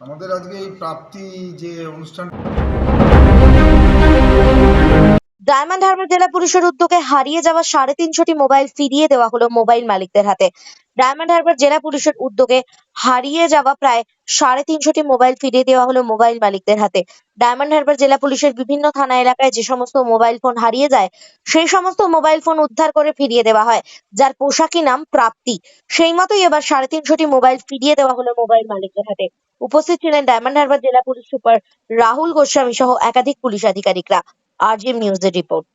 আমাদের আজকে এই প্রাপ্তি যে অনুষ্ঠান ডায়মন্ড হারবার জেলা পুলিশের উদ্যোগে হারিয়ে যাওয়া 350টি মোবাইল ফিরিয়ে দেওয়া হলো মোবাইল মালিকদের হাতে। ডায়মন্ড হারবার জেলা পুলিশের উদ্যোগে হারিয়ে যাওয়া প্রায় 350টি মোবাইল ফিরিয়ে দেওয়া হলো মোবাইল মালিকদের হাতে। ডায়মন্ড হারবার জেলা পুলিশের বিভিন্ন থানা এলাকায় যে সমস্ত মোবাইল ফোন হারিয়ে যায় সেই সমস্ত মোবাইল ফোন উদ্ধার করে ফিরিয়ে দেওয়া হয়, যার পোশাকি নাম প্রাপ্তি। সেই মতোই এবার 350টি মোবাইল ফিরিয়ে দেওয়া হলো মোবাইল মালিকদের হাতে। উপস্থিত ছিলেন ডায়মন্ড হারবার জেলা পুলিশ সুপার রাহুল গোস্বামী সহ একাধিক পুলিশ আধিকারিকরা। RGM নিউজের রিপোর্ট।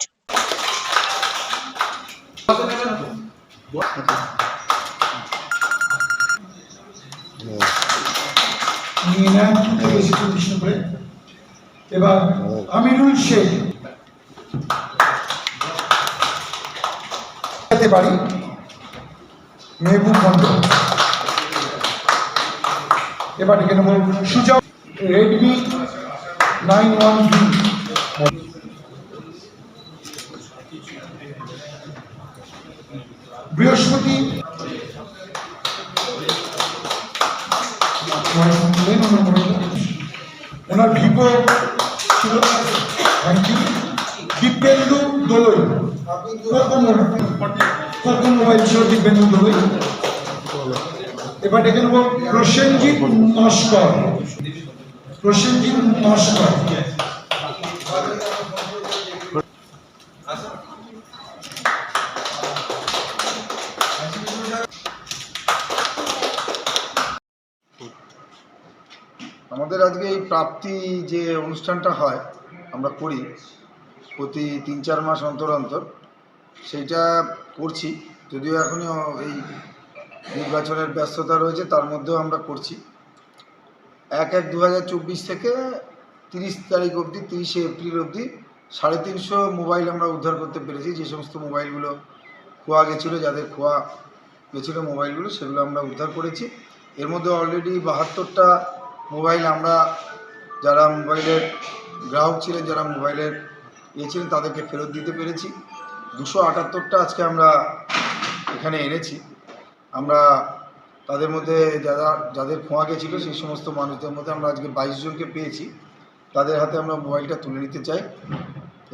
এবার আমিরুল শেখ বাড়ি মেহবুব মন্ডল। এবার এখানে সুজা রেডমি 91B বৃহস্পতি ওনার ভিভো ছিল। Thank you. দিব্যেন্দু দোলই কখন মোবাইল ছিল দিব্যেন্দু দোলই। এবার ডেকে নেব প্রসেনজিৎ নস্কর। প্রসেনজিৎ নস্কর আমাদের আজকে এই প্রাপ্তি যে অনুষ্ঠানটা হয় আমরা করি প্রতি 3-4 মাস অন্তর অন্তর, সেইটা করছি। যদিও এখনই এই নির্বাচনের ব্যস্ততা রয়েছে, তার মধ্যেও আমরা করছি। 1/1/2024 থেকে 30 তারিখ অবধি, 30শে এপ্রিল অবধি 350 মোবাইল আমরা উদ্ধার করতে পেরেছি। যে সমস্ত মোবাইলগুলো খোয়া গেছিলো, যাদের খোয়া গেছিলো মোবাইলগুলো, সেগুলো আমরা উদ্ধার করেছি। এর মধ্যে অলরেডি 72টা মোবাইল আমরা যারা মোবাইলের গ্রাহক ছিলেন, যারা মোবাইলের ছিলেন, তাদেরকে ফেরত দিতে পেরেছি। 278টা আজকে আমরা এখানে এনেছি। আমরা তাদের মধ্যে যাদের খোয়া গেছিলো সেই সমস্ত মানুষদের মধ্যে আমরা আজকে 22 জনকে পেয়েছি। তাদের হাতে আমরা মোবাইলটা তুলে নিতে চাই।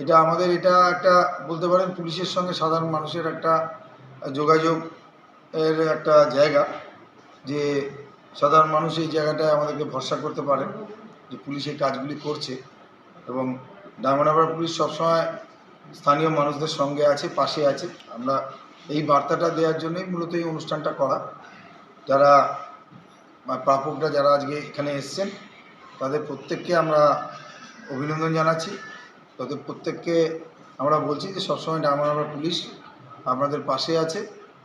এটা আমাদের একটা বলতে পারেন পুলিশের সঙ্গে সাধারণ মানুষের একটা যোগাযোগের একটা জায়গা, যে সাধারণ মানুষ এই জায়গাটায় আমাদেরকে ভরসা করতে পারে যে পুলিশ এই কাজগুলি করছে। এবং ডায়মন্ড হারবার পুলিশ সবসময় স্থানীয় মানুষদের সঙ্গে আছে, পাশে আছে। আমরা এই বার্তাটা দেওয়ার জন্যই মূলত এই অনুষ্ঠানটা করা। যারা প্রাপকরা যারা আজকে এখানে এসছেন তাদের প্রত্যেককে আমরা অভিনন্দন জানাচ্ছি। তাদের প্রত্যেককে আমরা বলছি যে সবসময় ডায়মন্ড হারবার পুলিশ আপনাদের পাশে আছে।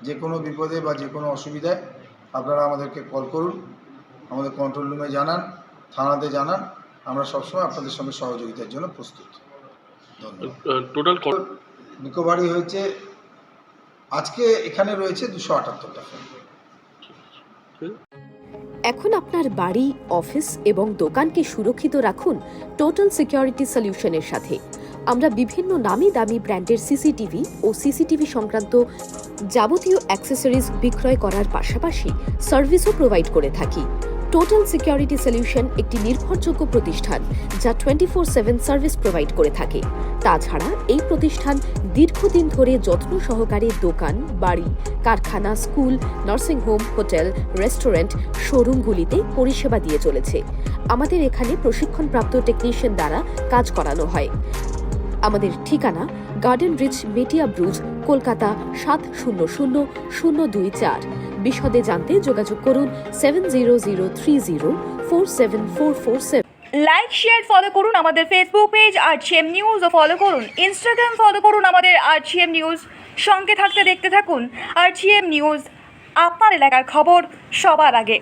যে কোনো বিপদে বা যে কোনো অসুবিধায় আপনারা আমাদেরকে কল করুন, আমাদের কন্ট্রোল রুমে জানান, থানাতে জানান। আমরা সবসময় আপনাদের সঙ্গে সহযোগিতার জন্য প্রস্তুত। ধন্যবাদ। টোটাল রিকভারি হয়েছে আজকে এখানে রয়েছে 278টা ফোন। এখন আপনার বাড়ি, অফিস এবং দোকানকে সুরক্ষিত রাখুন টোটাল সিকিউরিটি সলিউশনের সাথে। আমরা বিভিন্ন নামি দামি ব্র্যান্ডের সিসিটিভি ও সিসিটিভি সংক্রান্ত যাবতীয় অ্যাক্সেসরিজ বিক্রয় করার পাশাপাশি সার্ভিসও প্রোভাইড করে থাকি। টোটাল সিকিউরিটি সলিউশন একটি নির্ভরযোগ্য প্রতিষ্ঠান যা 24/7 সার্ভিস প্রোভাইড করে থাকে। তাছাড়া এই প্রতিষ্ঠান দীর্ঘদিন ধরে যত্ন সহকারে দোকান, বাড়ি, কারখানা, স্কুল, নার্সিংহোম, হোটেল, রেস্টুরেন্ট, শোরুমগুলিতে পরিষেবা দিয়ে চলেছে। আমাদের এখানে প্রশিক্ষণপ্রাপ্ত টেকনিশিয়ান দ্বারা কাজ করানো হয়। আমাদের ঠিকানা গার্ডেন রিচ, মেটিয়া ব্রুজ, কলকাতা 700024। বিশদে জানতে যোগাযোগ করুন 7003047447। লাইক, শেয়ার, ফলো করুন আমাদের ফেসবুক পেজ RGM নিউজ ও ফলো করুন ইনস্টাগ্রাম, ফলো করুন আমাদের RGM নিউজ। সঙ্গে থাকতে দেখতে থাকুন RGM নিউজ, আপনার এলাকার খবর সবার আগে।